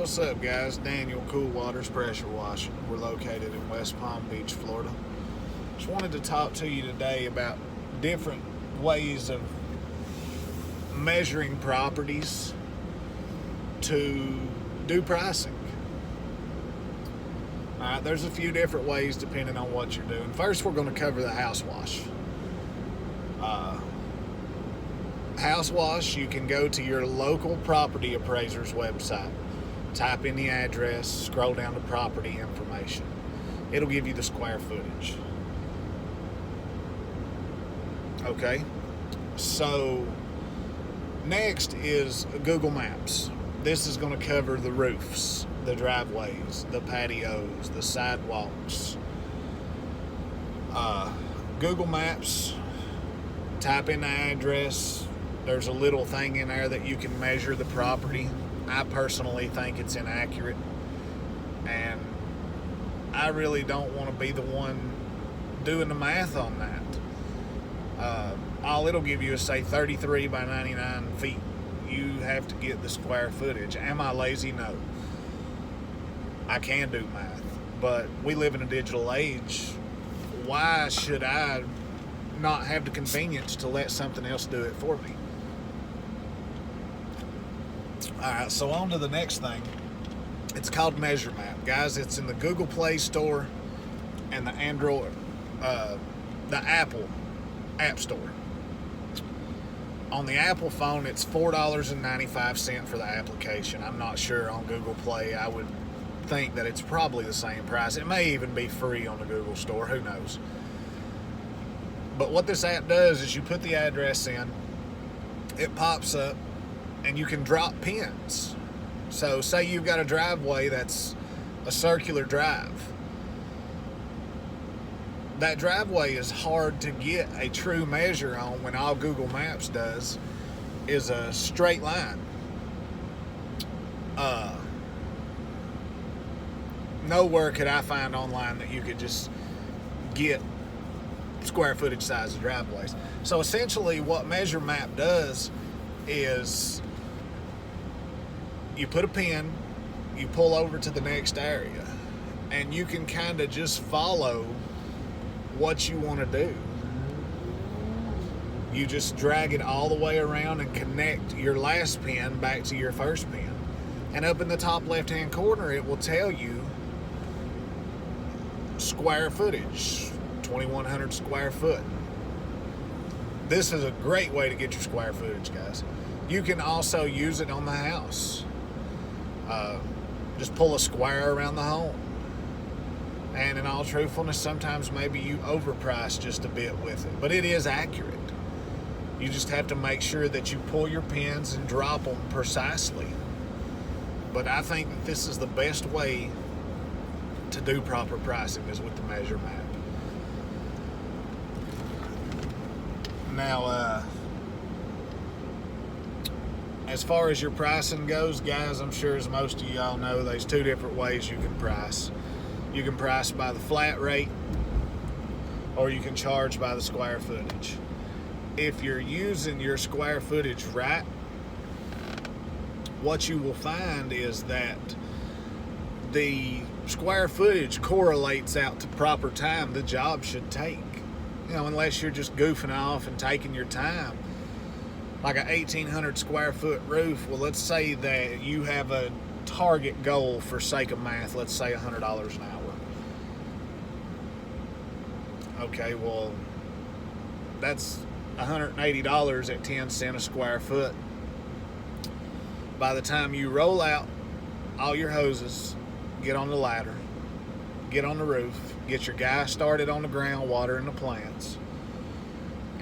What's up, guys? Daniel, Cool Waters Pressure Washing. We're located in West Palm Beach, Florida. Just wanted to talk to you today about different ways of measuring properties to do pricing. Alright, there's a few different ways depending on what you're doing. First, we're going to cover the house wash. House wash, you can go to your local property appraiser's website, type in the address, scroll down to property information. It'll give you the square footage. Okay, so next is Google Maps. This is going to cover the roofs, the driveways, the patios, the sidewalks. Google Maps, type in the address. There's a little thing in there that you can measure the property. I personally think it's inaccurate, and I really don't want to be the one doing the math on that. All it'll give you is, say, 33 by 99 feet. You have to get the square footage. Am I lazy? No. I can do math, but we live in a digital age. Why should I not have the convenience to let something else do it for me? Alright, so on to the next thing. It's called Measure Map. Guys, it's in the Google Play Store and the Apple App Store. On the Apple phone, it's $4.95 for the application. I'm not sure on Google Play. I would think that it's probably the same price. It may even be free on the Google Store. Who knows? But what this app does is you put the address in, it pops up, and you can drop pins. So say you've got a driveway that's a circular drive. That driveway is hard to get a true measure on when all Google Maps does is a straight line. Nowhere could I find online that you could just get square footage size of driveways. So essentially what Measure Map does is you put a pin, you pull over to the next area, and you can kind of just follow what you want to do. You just drag it all the way around and connect your last pin back to your first pin. And up in the top left-hand corner, it will tell you square footage, 2,100 square foot. This is a great way to get your square footage, guys. You can also use it on the house. Just pull a square around the home. And in all truthfulness, sometimes maybe you overprice just a bit with it, but it is accurate. You just have to make sure that you pull your pins and drop them precisely. But I think that this is the best way to do proper pricing is with the Measure Map. Now, as far as your pricing goes, guys, I'm sure as most of y'all know, there's two different ways you can price. You can price by the flat rate, or you can charge by the square footage. If you're using your square footage right, what you will find is that the square footage correlates out to proper time the job should take. You know, unless you're just goofing off and taking your time. Like a 1,800 square foot roof, well, let's say that you have a target goal for sake of math, let's say $100 an hour. Okay, well, that's $180 at 10 cents a square foot. By the time you roll out all your hoses, get on the ladder, get on the roof, get your guy started on the ground watering the plants,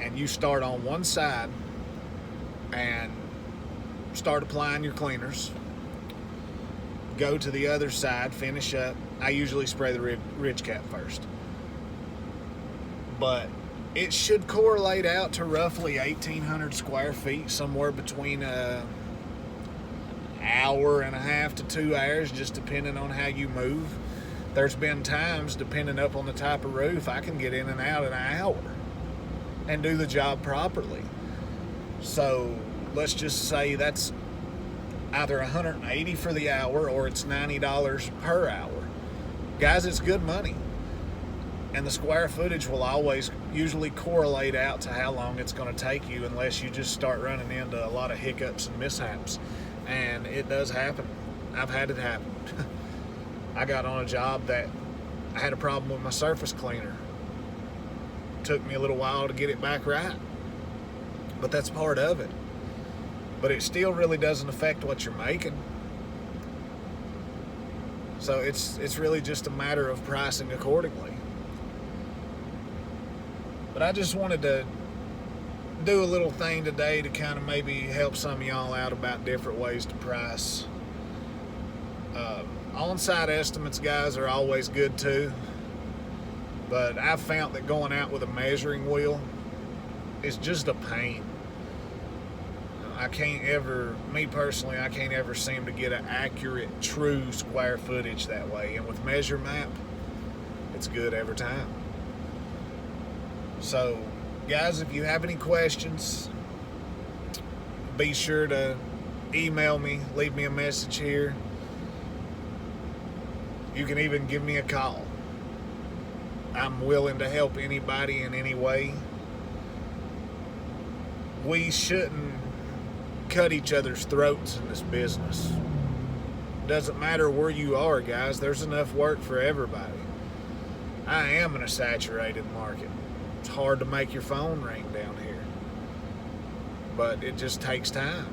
and you start on one side and start applying your cleaners, go to the other side, finish up. I usually spray the ridge cap first, but it should correlate out to roughly 1,800 square feet, somewhere between an hour and a half to 2 hours, just depending on how you move. There's been times, depending up on the type of roof, I can get in and out in an hour and do the job properly. So let's just say that's either $180 for the hour or it's $90 per hour. Guys, it's good money. And the square footage will always usually correlate out to how long it's going to take you, unless you just start running into a lot of hiccups and mishaps. And it does happen. I've had it happen. I got on a job that I had a problem with my surface cleaner. Took me a little while to get it back right. But that's part of it. But it still really doesn't affect what you're making. So it's really just a matter of pricing accordingly. But I just wanted to do a little thing today to kind of maybe help some of y'all out about different ways to price. On-site estimates, guys, are always good too. But I've found that going out with a measuring wheel is just a pain. Me personally, I can't ever seem to get an accurate, true square footage that way. And with Measure Map, it's good every time. So, guys, if you have any questions, be sure to email me, leave me a message here. You can even give me a call. I'm willing to help anybody in any way. We shouldn't cut each other's throats in this business. Doesn't matter where you are, guys. There's enough work for everybody. I am in a saturated market. It's hard to make your phone ring down here. But it just takes time.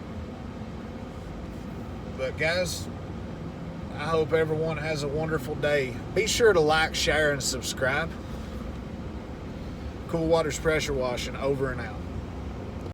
But guys, I hope everyone has a wonderful day. Be sure to like, share, and subscribe. Cool Waters Pressure Washing, over and out.